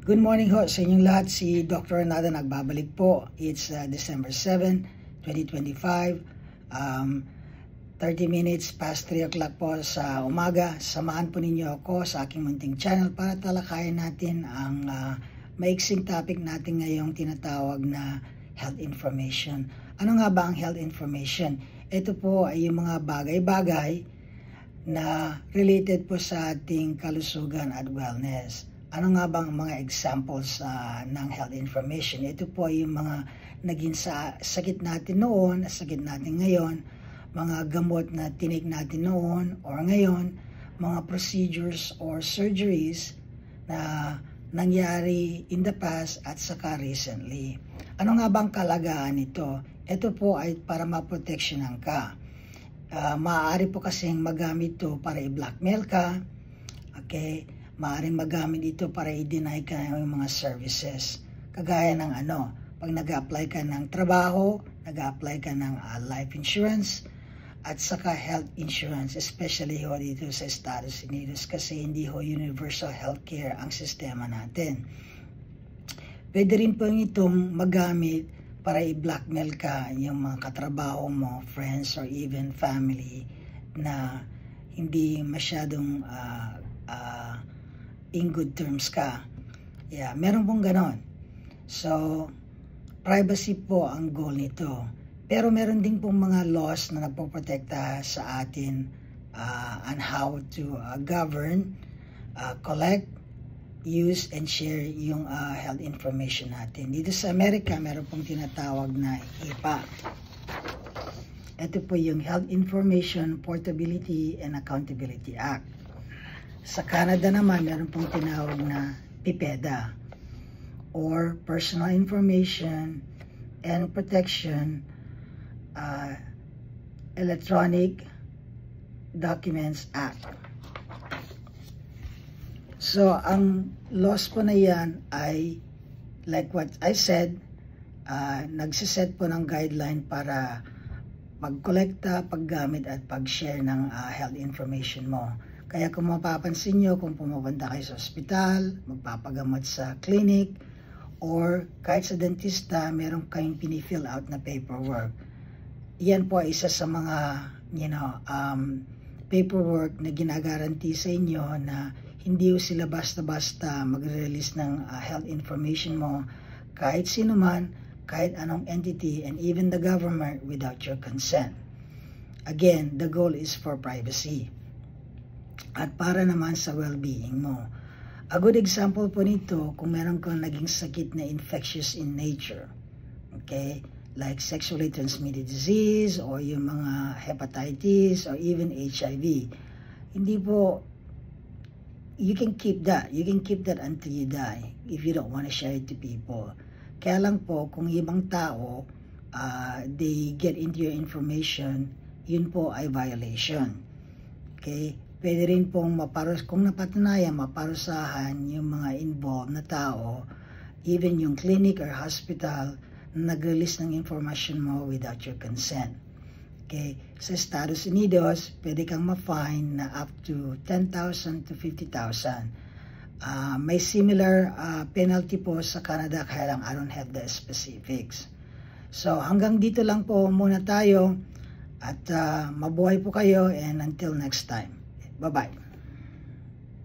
Good morning ho sa inyong lahat. Si Dr. Nada nagbabalik po. It's December 7, 2025. 30 minutes past 3 o'clock po sa umaga. Samahan po ninyo ako sa aking munting channel para talakayin natin ang maiksing topic natin ngayong tinatawag na health information. Ano nga ba ang health information? Ito po ay yung mga bagay-bagay na related po sa ating kalusugan at wellness. Ano nga bang mga examples ng health information? Ito po ay yung mga naging sakit natin noon, sakit natin ngayon, mga gamot na tinik natin noon or ngayon, mga procedures or surgeries na nangyari in the past at saka recently. Ano nga bang kalagayan nito? Ito po ay para maproteksyonan ka. Maaari po kasing magamit ito para i-blackmail ka. Okay? Maaaring magamit ito para i-deny ka ng mga services. Kagaya ng pag nag-apply ka ng trabaho, nag-apply ka ng life insurance, at saka health insurance, especially ho dito sa Estados Unidos kasi hindi ho universal healthcare ang sistema natin. Pwede rin po itong magamit para i-blackmail ka yung mga katrabaho mo, friends, or even family na hindi masyadong in good terms ka. Yeah, meron pong ganon. So, privacy po ang goal nito. Pero meron din pong mga laws na nagpoprotekta sa atin on how to govern, collect, use, and share yung health information natin. Dito sa Amerika, meron pong tinatawag na HIPAA. Ito po yung Health Information Portability and Accountability Act. Sa Canada naman, meron pong tinawag na PIPEDA or Personal Information and Protection Electronic Documents Act. So, ang laws po na yan ay, like what I said, nagsiset po ng guideline para pag-kolekta, paggamit at pag-share ng health information mo. Kaya kung mapapansin nyo, kung pumupunta kayo sa ospital, magpapagamot sa clinic, or kahit sa dentista, meron kayong pinifill out na paperwork. Yan po ay isa sa mga, paperwork na ginagaranti sa inyo na hindi sila basta-basta magre-release ng health information mo kahit sino man, kahit anong entity, and even the government without your consent. Again, the goal is for privacy. At para naman sa well-being mo. A good example po nito, kung meron kang naging sakit na infectious in nature, okay, like sexually transmitted disease, or yung mga hepatitis, or even HIV, hindi po, you can keep that until you die, if you don't want to share it to people. Kaya lang po, kung ibang tao, they get into your information, yun po ay violation. Okay? Pwede rin pong kung napatunayan, maparusahan yung mga involved na tao, even yung clinic or hospital na nag-release ng information mo without your consent. Okay? Sa Estados Unidos, pwede kang ma-fine na up to 10,000 to 50,000. May similar penalty po sa Canada, kaya lang I don't have the specifics. So hanggang dito lang po muna tayo at mabuhay po kayo and until next time. Bye-bye.